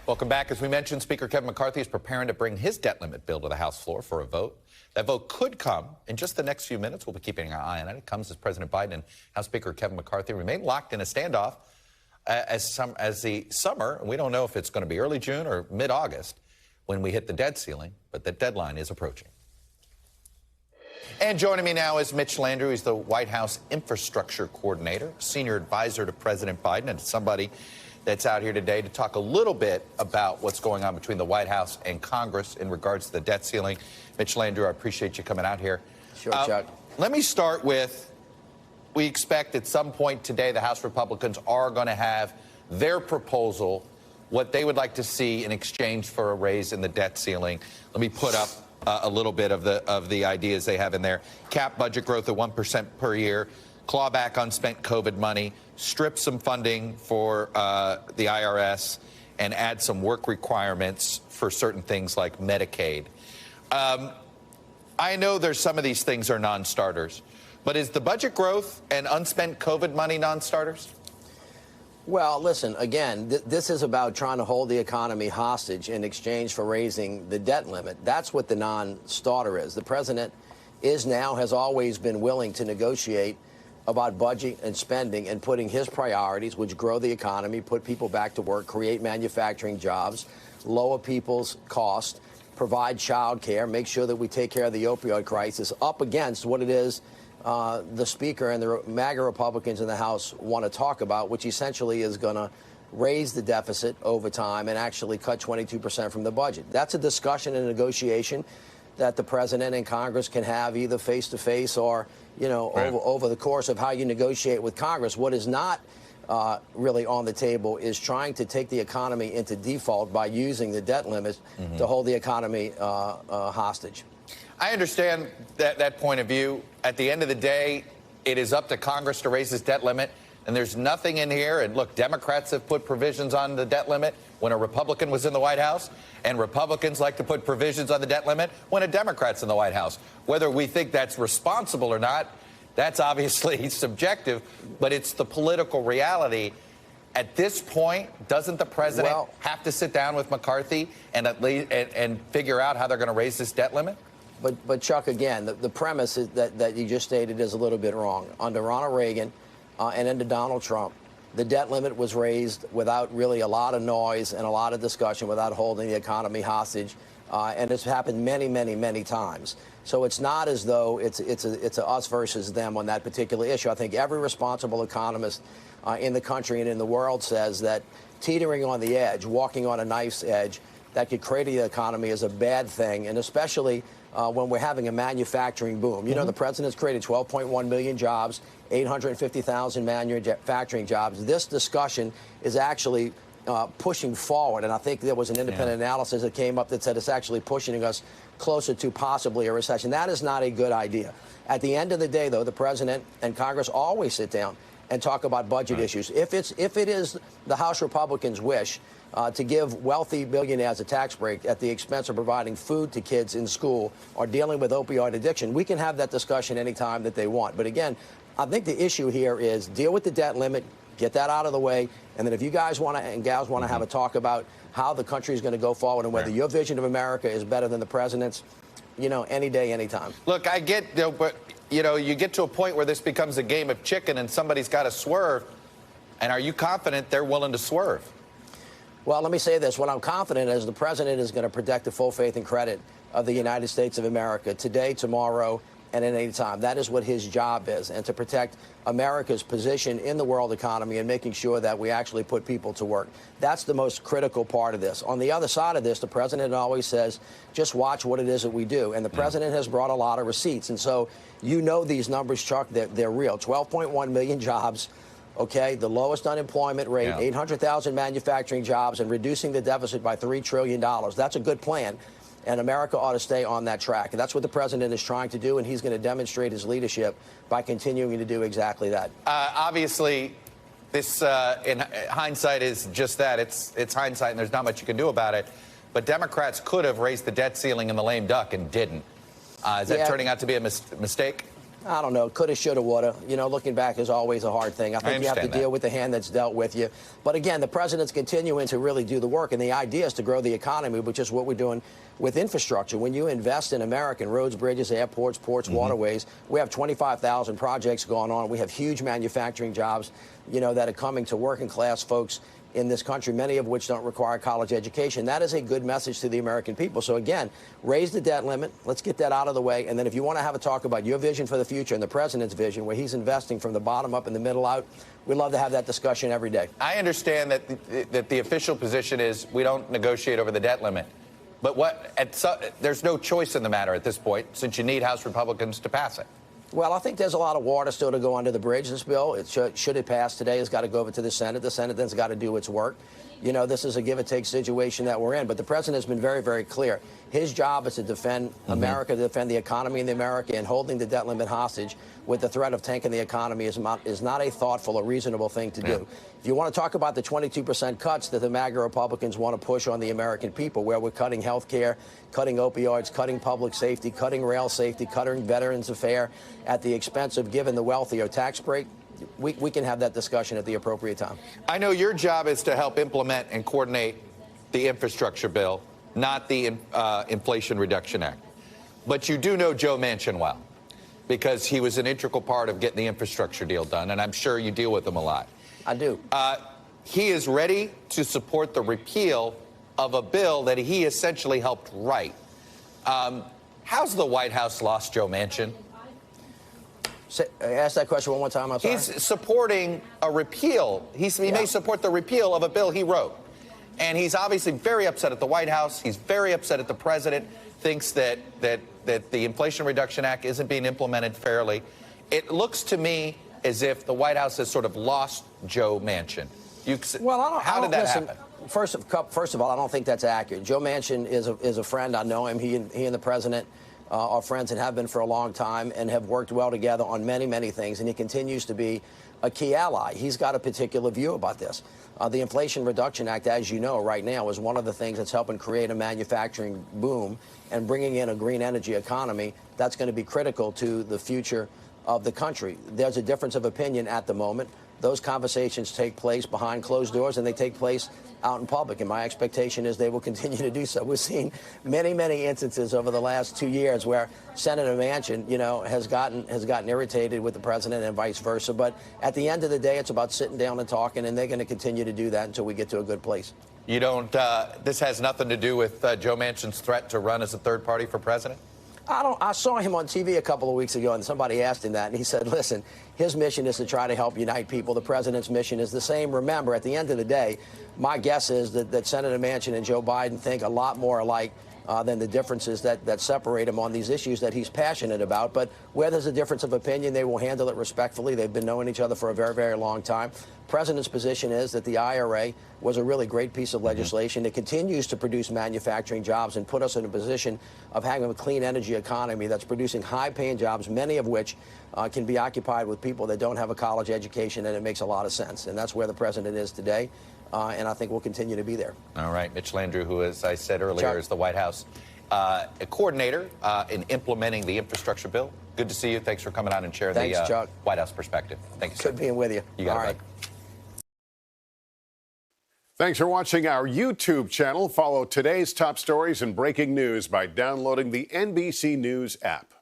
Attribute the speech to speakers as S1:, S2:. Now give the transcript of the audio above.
S1: Welcome back. As we mentioned, Speaker Kevin McCarthy is preparing to bring his debt limit bill to the House floor for a vote. That vote could come in just the next few minutes. We'll be keeping our eye on it. It comes as President Biden and House Speaker Kevin McCarthy remain locked in a standoff as the summer, and we don't know if it's going to be early June or mid-August when we hit the debt ceiling, but the deadline is approaching. And joining me now is Mitch Landrieu. He's the White House Infrastructure Coordinator, Senior Advisor to President Biden, and somebody that's out here today to talk a little bit about what's going on between the White House and Congress in regards to the debt ceiling. Mitch Landrieu, I appreciate you coming out here.
S2: Sure, Chuck.
S1: Let me start with, we expect at some point today the House Republicans are going to have their proposal, what they would like to see in exchange for a raise in the debt ceiling. Let me put up a little bit of the ideas they have in there. Cap budget growth at 1% per year, claw back unspent COVID money, strip some funding for the IRS, and add some work requirements for certain things like Medicaid. I know there's some of these things are non-starters, but is the budget growth and unspent COVID money non-starters?
S2: Well, listen, again, this is about trying to hold the economy hostage in exchange for raising the debt limit. That's what the non-starter is. The president has always been willing to negotiate about budget and spending and putting his priorities, which grow the economy, put people back to work, create manufacturing jobs, lower people's costs, provide child care, make sure that we take care of the opioid crisis, up against what it is the Speaker and the MAGA Republicans in the House want to talk about, which essentially is going to raise the deficit over time and actually cut 22% from the budget. That's a discussion and negotiation that the president and Congress can have either face-to-face or, over the course of how you negotiate with Congress. What is not really on the table is trying to take the economy into default by using the debt limit to hold the economy hostage.
S1: I understand that point of view. At the end of the day, it is up to Congress to raise this debt limit, and there's nothing in here. And look, Democrats have put provisions on the debt limit when a Republican was in the White House, and Republicans like to put provisions on the debt limit when a Democrat's in the White House. Whether we think that's responsible or not, that's obviously subjective, but it's the political reality. At this point, doesn't the president have to sit down with McCarthy and at least and figure out how they're going to raise this debt limit?
S2: But Chuck, again, the premise is that you just stated is a little bit wrong. Under Ronald Reagan and under Donald Trump, the debt limit was raised without really a lot of noise and a lot of discussion, without holding the economy hostage. And it's happened many, many, many times. So it's not as though it's a us versus them on that particular issue. I think every responsible economist in the country and in the world says that teetering on the edge, walking on a knife's edge, that could create the economy is a bad thing, and especially when we're having a manufacturing boom. You know, the president's created 12.1 million jobs, 850,000 manufacturing jobs. This discussion is actually pushing forward, and I think there was an independent analysis that came up that said it's actually pushing us closer to possibly a recession. That is not a good idea. At the end of the day, though, the president and Congress always sit down and talk about budget issues. If it is the House Republicans' wish to give wealthy billionaires a tax break at the expense of providing food to kids in school or dealing with opioid addiction, we can have that discussion anytime that they want. But again, I think the issue here is deal with the debt limit, get that out of the way, and then if you guys want to and gals want to have a talk about how the country is going to go forward and whether your vision of America is better than the president's, any day, anytime.
S1: Look, I get, but you get to a point where this becomes a game of chicken and somebody's got to swerve. And are you confident they're willing to swerve?
S2: Well, let me say this. What I'm confident is the president is going to protect the full faith and credit of the United States of America today, tomorrow, and at any time. That is what his job is, and to protect America's position in the world economy and making sure that we actually put people to work. That's the most critical part of this. On the other side of this, the president always says, just watch what it is that we do. And the president has brought a lot of receipts. And so these numbers, Chuck, they're real. 12.1 million jobs. Okay, the lowest unemployment rate, 800,000 manufacturing jobs, and reducing the deficit by $3 trillion. That's a good plan. And America ought to stay on that track. And that's what the president is trying to do, and he's going to demonstrate his leadership by continuing to do exactly that.
S1: Obviously, this, in hindsight, is just that. It's hindsight, and there's not much you can do about it. But Democrats could have raised the debt ceiling in the lame duck and didn't. Is that turning out to be a mistake?
S2: I don't know, coulda, shoulda, woulda. You know, looking back is always a hard thing. I think you have to deal with the hand that's dealt with you. But again, the president's continuing to really do the work, and the idea is to grow the economy, which is what we're doing with infrastructure. When you invest in American roads, bridges, airports, ports, waterways, we have 25,000 projects going on. We have huge manufacturing jobs, you know, that are coming to working class folks in this country, many of which don't require college education. That is a good message to the American people. So again, raise the debt limit. Let's get that out of the way. And then if you want to have a talk about your vision for the future and the president's vision, where he's investing from the bottom up and the middle out, we'd love to have that discussion every day.
S1: I understand that the official position is we don't negotiate over the debt limit. But there's no choice in the matter at this point, since you need House Republicans to pass it.
S2: Well, I think there's a lot of water still to go under the bridge. This bill, should it pass today, has got to go over to the Senate. The Senate then's got to do its work. You know, this is a give-and-take situation that we're in. But the president has been very, very clear. His job is to defend America, to defend the economy in America, and holding the debt limit hostage with the threat of tanking the economy is not a thoughtful or reasonable thing to do. If you want to talk about the 22% cuts that the MAGA Republicans want to push on the American people, where we're cutting health care, cutting opioids, cutting public safety, cutting rail safety, cutting veterans affairs at the expense of giving the wealthy a tax break, we can have that discussion at the appropriate time.
S1: I know your job is to help implement and coordinate the infrastructure bill, not the Inflation Reduction Act. But you do know Joe Manchin well, because he was an integral part of getting the infrastructure deal done, and I'm sure you deal with him a lot.
S2: I do.
S1: He is ready to support the repeal of a bill that he essentially helped write. How's the White House lost Joe Manchin?
S2: Ask that question one more time. I'm sorry.
S1: He's supporting a repeal. He may support the repeal of a bill he wrote. And he's obviously very upset at the White House. He's very upset at the president, thinks that the Inflation Reduction Act isn't being implemented fairly. It looks to me as if the White House has sort of lost Joe Manchin. How did that happen?
S2: First of all, I don't think that's accurate. Joe Manchin is a friend. I know him. He and the president are friends and have been for a long time and have worked well together on many, many things. And he continues to be a key ally. He's got a particular view about this. The Inflation Reduction Act, as you know, right now is one of the things that's helping create a manufacturing boom and bringing in a green energy economy that's going to be critical to the future of the country. There's a difference of opinion at the moment. Those conversations take place behind closed doors, and they take place out in public. And my expectation is they will continue to do so. We've seen many, many instances over the last 2 years where Senator Manchin, you know, has gotten irritated with the president and vice versa. But at the end of the day, it's about sitting down and talking, and they're going to continue to do that until we get to a good place.
S1: You don't. This has nothing to do with Joe Manchin's threat to run as a third party for president?
S2: I saw him on TV a couple of weeks ago, and somebody asked him that, and he said, listen, his mission is to try to help unite people. The president's mission is the same. Remember, at the end of the day, my guess is that Senator Manchin and Joe Biden think a lot more alike than the differences that separate them on these issues that he's passionate about. But where there's a difference of opinion, they will handle it respectfully. They've been knowing each other for a very, very long time. President's position is that the IRA was a really great piece of legislation. It continues to produce manufacturing jobs and put us in a position of having a clean energy economy that's producing high-paying jobs, many of which can be occupied with people that don't have a college education, and it makes a lot of sense. And that's where the president is today. And I think we'll continue to be there. All
S1: right. Mitch Landrieu, who, as I said earlier,
S2: Chuck,
S1: is the White House a coordinator in implementing the infrastructure bill. Good to see you. Thanks for coming on and sharing the White House perspective. Thank you, sir.
S2: Good being with you.
S1: You got
S2: All
S1: it,
S2: right.
S1: bud.
S3: Thanks for watching our YouTube channel. Follow today's top stories and breaking news by downloading the NBC News app.